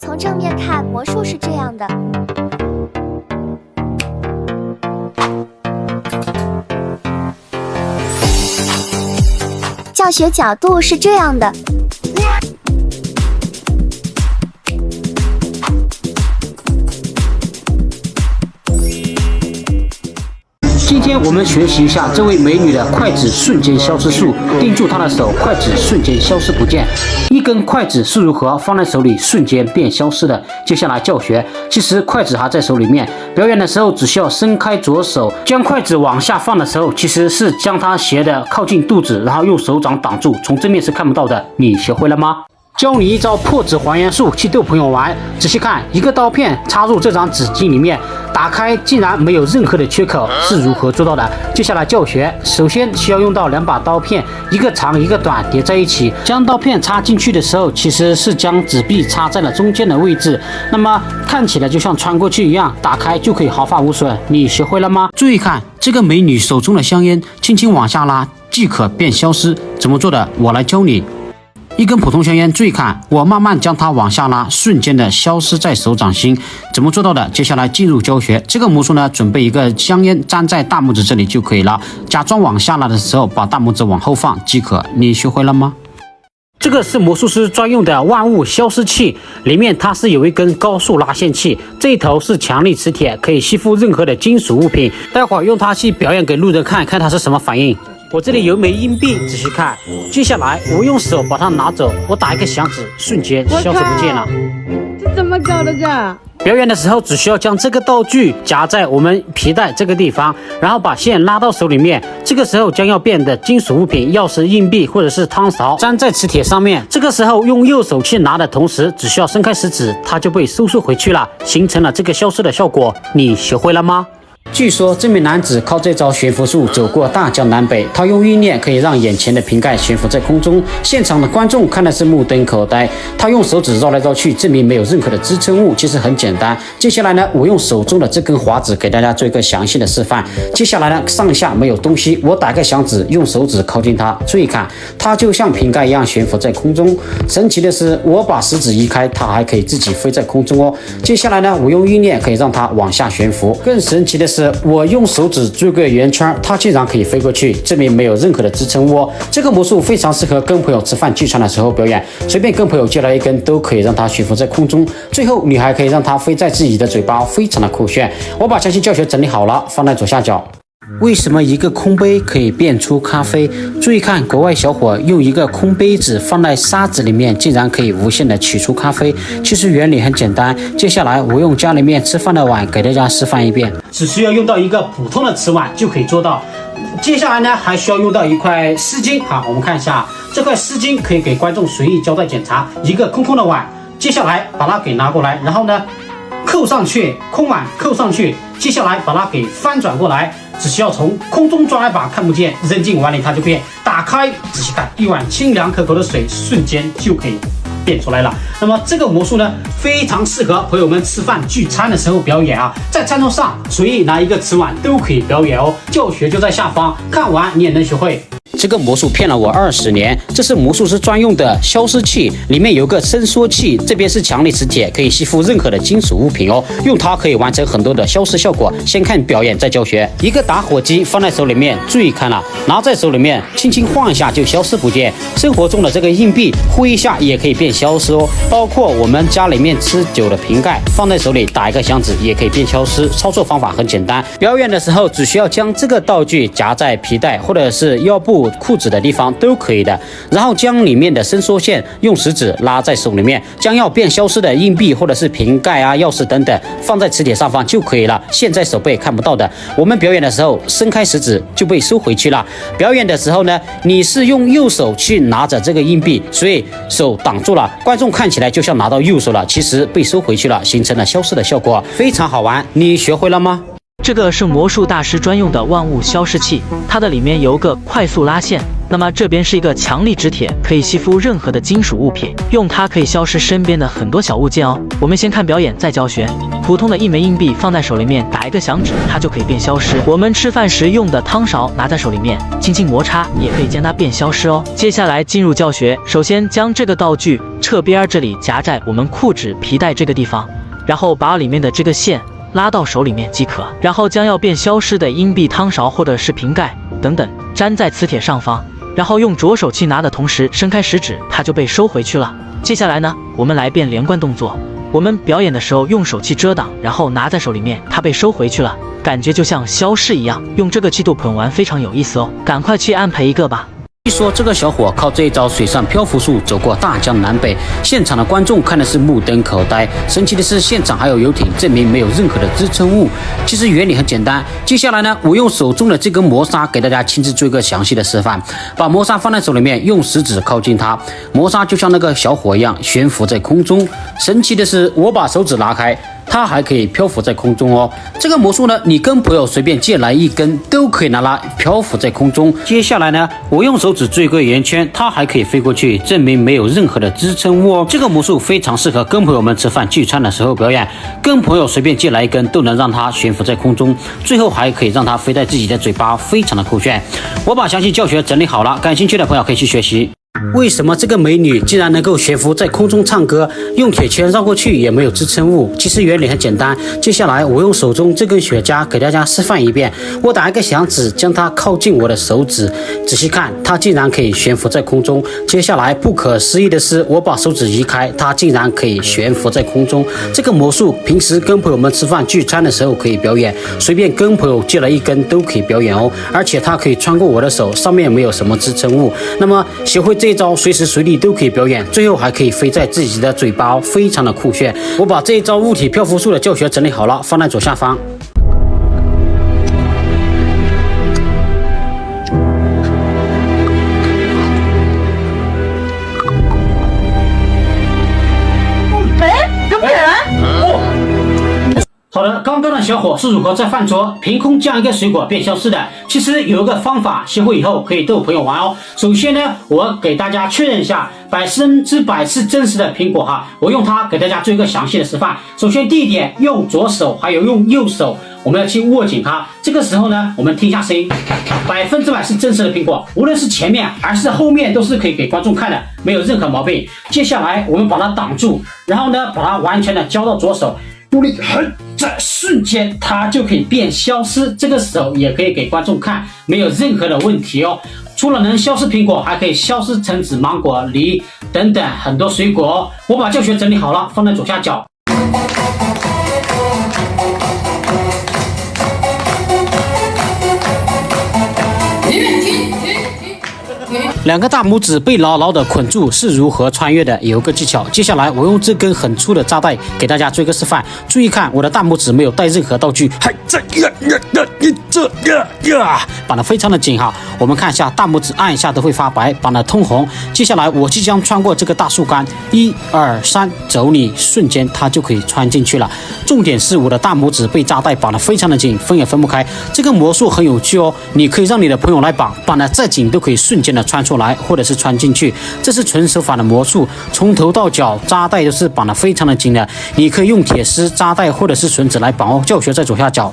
从正面看，魔术是这样的。教学角度是这样的。今天我们学习一下这位美女的筷子瞬间消失术，定住她的手，筷子瞬间消失不见。一根筷子是如何放在手里瞬间变消失的？接下来教学。其实筷子还在手里面，表演的时候只需要伸开左手，将筷子往下放的时候，其实是将它斜的靠近肚子，然后用手掌挡住，从正面是看不到的。你学会了吗？教你一招破纸还原术，去逗朋友玩。仔细看，一个刀片插入这张纸巾里面，打开竟然没有任何的缺口，是如何做到的？接下来教学，首先需要用到两把刀片，一个长一个短叠在一起。将刀片插进去的时候，其实是将纸币插在了中间的位置，那么看起来就像穿过去一样，打开就可以毫发无损。你学会了吗？注意看，这个美女手中的香烟，轻轻往下拉即可变消失。怎么做的？我来教你。一根普通香烟，注意看，我慢慢将它往下拉，瞬间的消失在手掌心。怎么做到的？接下来进入教学。这个魔术呢，准备一个香烟粘在大拇指这里就可以了。假装往下拉的时候，把大拇指往后放即可。你学会了吗？这个是魔术师专用的万物消失器，里面它是有一根高速拉线器，这一头是强力磁铁，可以吸附任何的金属物品。待会儿用它去表演给路人看，看它是什么反应。我这里有一枚硬币，仔细看。接下来我用手把它拿走，我打一个响指，瞬间消失不见了。这怎么搞的这？表演的时候只需要将这个道具夹在我们皮带这个地方，然后把线拉到手里面。这个时候将要变的金属物品，钥匙、硬币或者是汤勺，粘在磁铁上面。这个时候用右手去拿的同时，只需要伸开食指，它就被收缩回去了，形成了这个消失的效果。你学会了吗？据说这名男子靠这招悬浮术走过大江南北，他用意念可以让眼前的瓶盖悬浮在空中，现场的观众看的是目瞪口呆。他用手指绕来绕去，证明没有任何的支撑物，其实很简单。接下来呢，我用手中的这根华子给大家做一个详细的示范。接下来呢，上下没有东西，我打个响指，用手指靠近它，注意看，它就像瓶盖一样悬浮在空中。神奇的是，我把食指移开，它还可以自己飞在空中哦。接下来呢，我用意念可以让它往下悬浮。更神奇的是，我用手指做个圆圈，它竟然可以飞过去，证明没有任何的支撑物。这个魔术非常适合跟朋友吃饭聚餐的时候表演，随便跟朋友借来一根都可以让它悬浮在空中，最后你还可以让它飞在自己的嘴巴，非常的酷炫。我把详细教学整理好了，放在左下角。为什么一个空杯可以变出咖啡？注意看，国外小伙用一个空杯子放在沙子里面，竟然可以无限的取出咖啡。其实原理很简单。接下来我用家里面吃饭的碗给大家示范一遍，只需要用到一个普通的瓷碗就可以做到。接下来呢，还需要用到一块湿巾。好，我们看一下，这块湿巾可以给观众随意交代检查。一个空的碗，接下来把它给拿过来，然后呢扣上去，空碗扣上去，接下来把它给翻转过来，只需要从空中抓一把，看不见，扔进碗里它就变。打开，仔细看，一碗清凉可口的水瞬间就可以变出来了。那么这个魔术呢，非常适合朋友们吃饭聚餐的时候表演啊，在餐桌上随意拿一个瓷碗都可以表演哦。教学就在下方，看完你也能学会。这个魔术骗了我20年，这是魔术师专用的消失器，里面有个伸缩器，这边是强力磁铁，可以吸附任何的金属物品哦，用它可以完成很多的消失效果。先看表演再教学。一个打火机放在手里面，注意看了，拿在手里面轻轻晃一下就消失不见。生活中的这个硬币挥一下也可以变消失哦，包括我们家里面吃酒的瓶盖放在手里打一个响指也可以变消失。操作方法很简单，表演的时候只需要将这个道具夹在皮带或者是腰部裤子的地方都可以的，然后将里面的伸缩线用食指拉在手里面，将要变消失的硬币或者是瓶盖啊、钥匙等等放在磁铁上方就可以了，现在手背看不到的。我们表演的时候伸开食指就被收回去了。表演的时候呢，你是用右手去拿着这个硬币，所以手挡住了，观众看起来就像拿到右手了，其实被收回去了，形成了消失的效果，非常好玩。你学会了吗？这个是魔术大师专用的万物消失器，它的里面有个快速拉线，那么这边是一个强力纸铁，可以吸附任何的金属物品，用它可以消失身边的很多小物件哦。我们先看表演再教学。普通的1枚硬币放在手里面打一个响指，它就可以变消失。我们吃饭时用的汤勺拿在手里面轻轻摩擦，也可以将它变消失哦。接下来进入教学，首先将这个道具侧边这里夹在我们裤子皮带这个地方，然后把里面的这个线拉到手里面即可，然后将要变消失的硬币、汤勺或者是瓶盖等等粘在磁铁上方，然后用左手去拿的同时伸开食指，它就被收回去了。接下来呢，我们来变连贯动作。我们表演的时候用手去遮挡，然后拿在手里面，它被收回去了，感觉就像消失一样。用这个气度捧玩非常有意思哦，赶快去安排一个吧。据说这个小伙靠这一招水上漂浮术走过大江南北，现场的观众看的是目瞪口呆。神奇的是，现场还有游艇，证明没有任何的支撑物。其实原理很简单。接下来呢，我用手中的这根磨砂给大家亲自做一个详细的示范。把磨砂放在手里面，用食指靠近它，磨砂就像那个小火一样悬浮在空中。神奇的是，我把手指拿开，它还可以漂浮在空中哦。这个魔术呢，你跟朋友随便借来一根，都可以拿来漂浮在空中。接下来呢，我用手指做一个圆圈，它还可以飞过去，证明没有任何的支撑物哦。这个魔术非常适合跟朋友们吃饭聚餐的时候表演，跟朋友随便借来一根，都能让它悬浮在空中，最后还可以让它飞在自己的嘴巴，非常的酷炫。我把详细教学整理好了，感兴趣的朋友可以去学习。为什么这个美女竟然能够悬浮在空中唱歌，用铁圈绕过去也没有支撑物？其实原理很简单。接下来我用手中这根雪茄给大家示范一遍。我打一个响指，将它靠近我的手指，仔细看，它竟然可以悬浮在空中。接下来不可思议的是，我把手指移开，它竟然可以悬浮在空中。这个魔术平时跟朋友们吃饭聚餐的时候可以表演，随便跟朋友借了一根都可以表演哦。而且它可以穿过我的手，上面没有什么支撑物。那么学会这一招随时随地都可以表演，最后还可以飞在自己的嘴巴，非常的酷炫。我把这一招物体漂浮术的教学整理好了，放在左下方。好的，刚刚的小伙是如何在饭桌凭空将一个水果变消失的？其实有一个方法，学会以后可以逗朋友玩哦。首先呢，我给大家确认一下，100%是真实的苹果哈，我用它给大家做一个详细的示范。首先第一点，用左手还有用右手，我们要去握紧它。这个时候呢，我们听一下声音，100%是真实的苹果，无论是前面还是后面都是可以给观众看的，没有任何毛病。接下来我们把它挡住，然后呢，把它完全的交到左手。用力狠，这瞬间它就可以变消失。这个手也可以给观众看，没有任何的问题哦。除了能消失苹果，还可以消失橙子、芒果、梨等等很多水果哦。我把教学整理好了，放在左下角。两个大拇指被牢牢的捆住，是如何穿越的？有个技巧。接下来我用这根很粗的扎带给大家做一个示范。注意看，我的大拇指没有带任何道具，绑得非常的紧哈。我们看一下，大拇指按一下都会发白，绑得通红。接下来我即将穿过这个大树干，1、2、3，走你，瞬间它就可以穿进去了。重点是我的大拇指被扎带绑得非常的紧，分也分不开。这个魔术很有趣哦，你可以让你的朋友来绑，绑得再紧都可以瞬间的穿出来，或者是穿进去。这是纯手法的魔术，从头到脚扎带都是绑得非常的紧的。你可以用铁丝、扎带或者是绳子来绑哦。教学在左下角。